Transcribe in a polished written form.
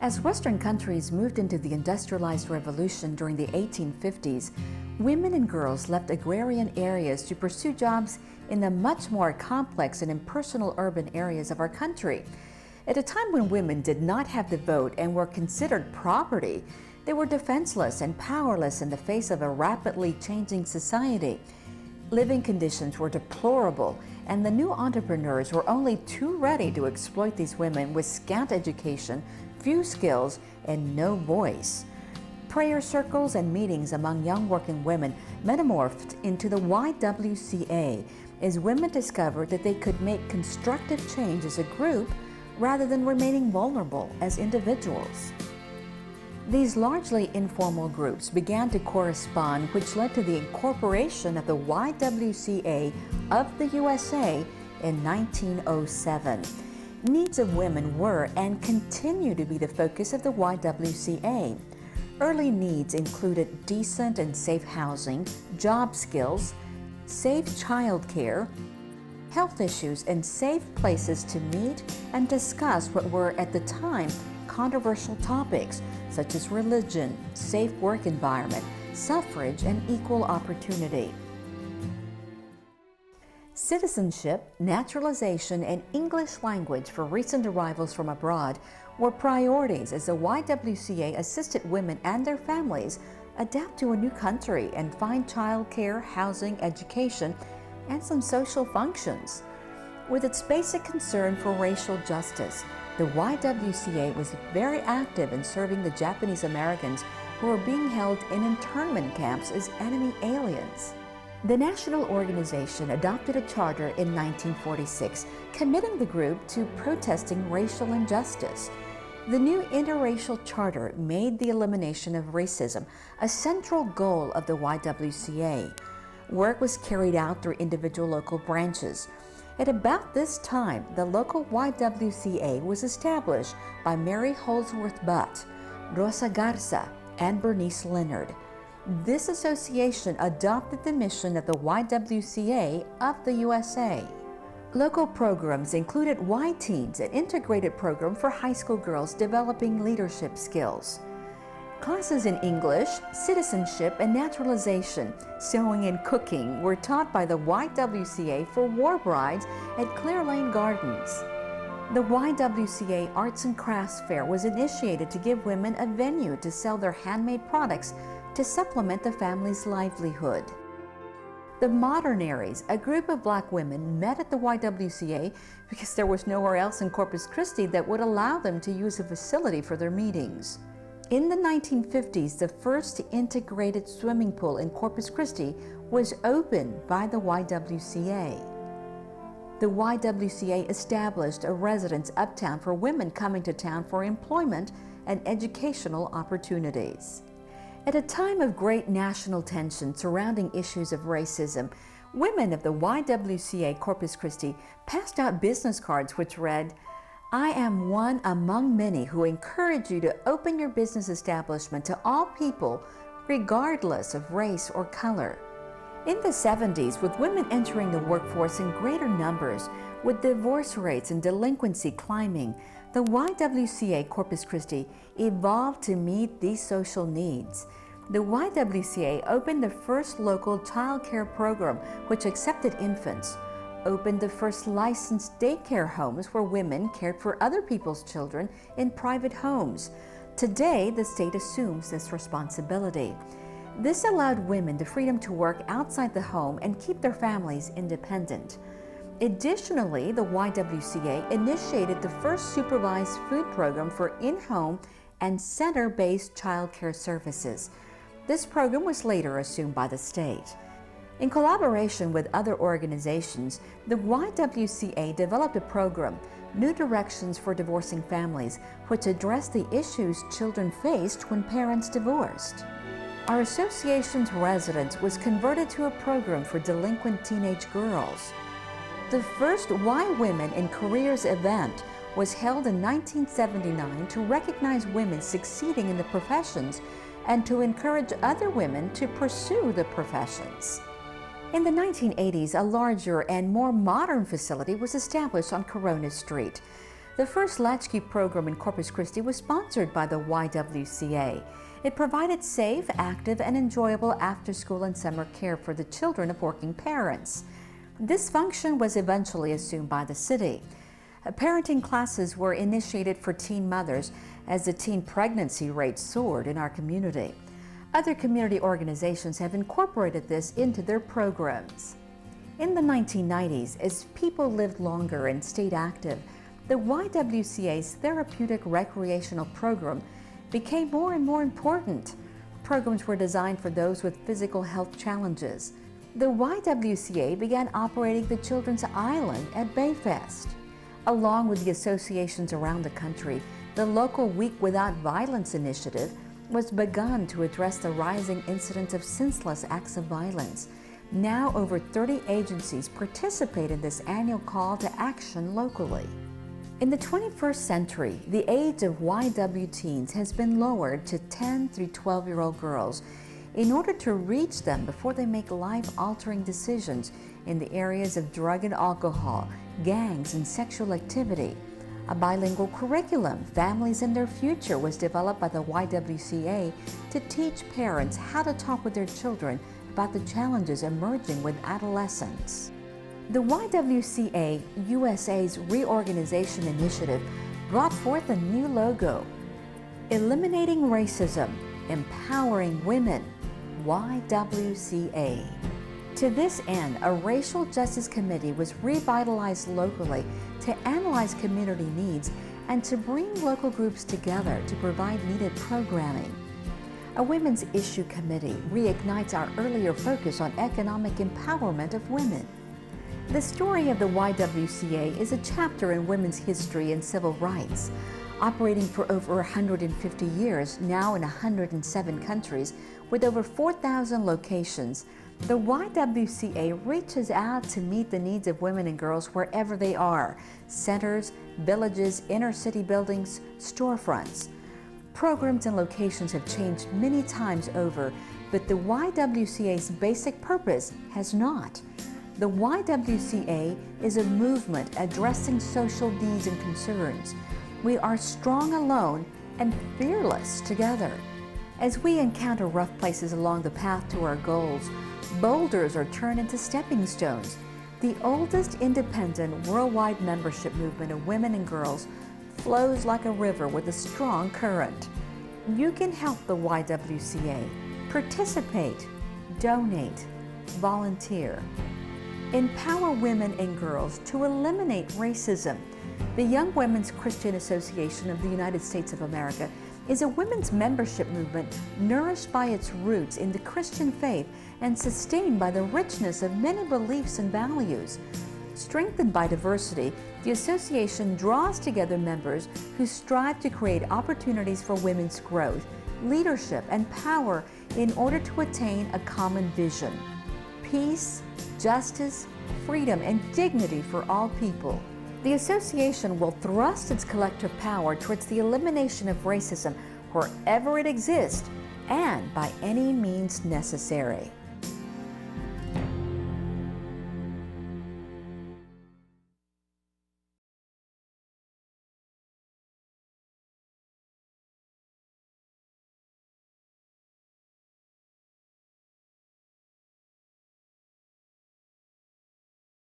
As Western countries moved into the industrialized revolution during the 1850s, women and girls left agrarian areas to pursue jobs in the much more complex and impersonal urban areas of our country. At a time when women did not have the vote and were considered property, they were defenseless and powerless in the face of a rapidly changing society. Living conditions were deplorable, and the new entrepreneurs were only too ready to exploit these women with scant education, few skills, and no voice. Prayer circles and meetings among young working women metamorphed into the YWCA as women discovered that they could make constructive change as a group rather than remaining vulnerable as individuals. These largely informal groups began to correspond, which led to the incorporation of the YWCA of the USA in 1907. Needs of women were and continue to be the focus of the YWCA. Early needs included decent and safe housing, job skills, safe child care, health issues, and safe places to meet and discuss what were at the time controversial topics such as religion, safe work environment, suffrage, and equal opportunity. Citizenship, naturalization, and English language for recent arrivals from abroad were priorities as the YWCA assisted women and their families adapt to a new country and find child care, housing, education, and some social functions. With its basic concern for racial justice, the YWCA was very active in serving the Japanese Americans who were being held in internment camps as enemy aliens. The national organization adopted a charter in 1946, committing the group to protesting racial injustice. The new interracial charter made the elimination of racism a central goal of the YWCA. Work was carried out through individual local branches. At about this time, the local YWCA was established by Mary Holdsworth Butt, Rosa Garza, and Bernice Leonard. This association adopted the mission of the YWCA of the USA. Local programs included Y-Teens, an integrated program for high school girls developing leadership skills. Classes in English, citizenship, and naturalization, sewing and cooking were taught by the YWCA for war brides at Clear Lane Gardens. The YWCA Arts and Crafts Fair was initiated to give women a venue to sell their handmade products to supplement the family's livelihood. The Modernaries, a group of black women, met at the YWCA because there was nowhere else in Corpus Christi that would allow them to use a facility for their meetings. In the 1950s, the first integrated swimming pool in Corpus Christi was opened by the YWCA. The YWCA established a residence uptown for women coming to town for employment and educational opportunities. At a time of great national tension surrounding issues of racism, women of the YWCA Corpus Christi passed out business cards which read, "I am one among many who encourage you to open your business establishment to all people, regardless of race or color." In the 70s, with women entering the workforce in greater numbers, with divorce rates and delinquency climbing, the YWCA Corpus Christi evolved to meet these social needs. The YWCA opened the first local child care program which accepted infants, opened the first licensed daycare homes where women cared for other people's children in private homes. Today, the state assumes this responsibility. This allowed women the freedom to work outside the home and keep their families independent. Additionally, the YWCA initiated the first supervised food program for in-home and center-based child care services. This program was later assumed by the state. In collaboration with other organizations, the YWCA developed a program, New Directions for Divorcing Families, which addressed the issues children faced when parents divorced. Our association's residence was converted to a program for delinquent teenage girls. The first Y Women in Careers event was held in 1979 to recognize women succeeding in the professions and to encourage other women to pursue the professions. In the 1980s, a larger and more modern facility was established on Corona Street. The first latchkey program in Corpus Christi was sponsored by the YWCA. It provided safe, active, and enjoyable after-school and summer care for the children of working parents. This function was eventually assumed by the city. Parenting classes were initiated for teen mothers as the teen pregnancy rate soared in our community. Other community organizations have incorporated this into their programs. In the 1990s, as people lived longer and stayed active, the YWCA's therapeutic recreational program became more and more important. Programs were designed for those with physical health challenges. The YWCA began operating the Children's Island at Bayfest. Along with the associations around the country, the local Week Without Violence initiative was begun to address the rising incidence of senseless acts of violence. Now over 30 agencies participate in this annual call to action locally. In the 21st century, the age of YW teens has been lowered to 10 through 12-year-old girls in order to reach them before they make life-altering decisions in the areas of drug and alcohol, gangs, and sexual activity. A bilingual curriculum, Families and Their Future, was developed by the YWCA to teach parents how to talk with their children about the challenges emerging with adolescence. The YWCA USA's reorganization initiative brought forth a new logo: Eliminating Racism, Empowering Women, YWCA. To this end, a racial justice committee was revitalized locally to analyze community needs and to bring local groups together to provide needed programming. A women's issue committee reignites our earlier focus on economic empowerment of women. The story of the YWCA is a chapter in women's history and civil rights. Operating for over 150 years, now in 107 countries, with over 4,000 locations, the YWCA reaches out to meet the needs of women and girls wherever they are: centers, villages, inner-city buildings, storefronts. Programs and locations have changed many times over, but the YWCA's basic purpose has not. The YWCA is a movement addressing social needs and concerns. We are strong alone and fearless together. As we encounter rough places along the path to our goals, boulders are turned into stepping stones. The oldest independent worldwide membership movement of women and girls flows like a river with a strong current. You can help the YWCA. Participate, donate, volunteer. Empower women and girls to eliminate racism. The Young Women's Christian Association of the United States of America is a women's membership movement nourished by its roots in the Christian faith and sustained by the richness of many beliefs and values. Strengthened by diversity, the association draws together members who strive to create opportunities for women's growth, leadership, and power in order to attain a common vision: peace, justice, freedom, and dignity for all people. The association will thrust its collective power towards the elimination of racism wherever it exists and by any means necessary.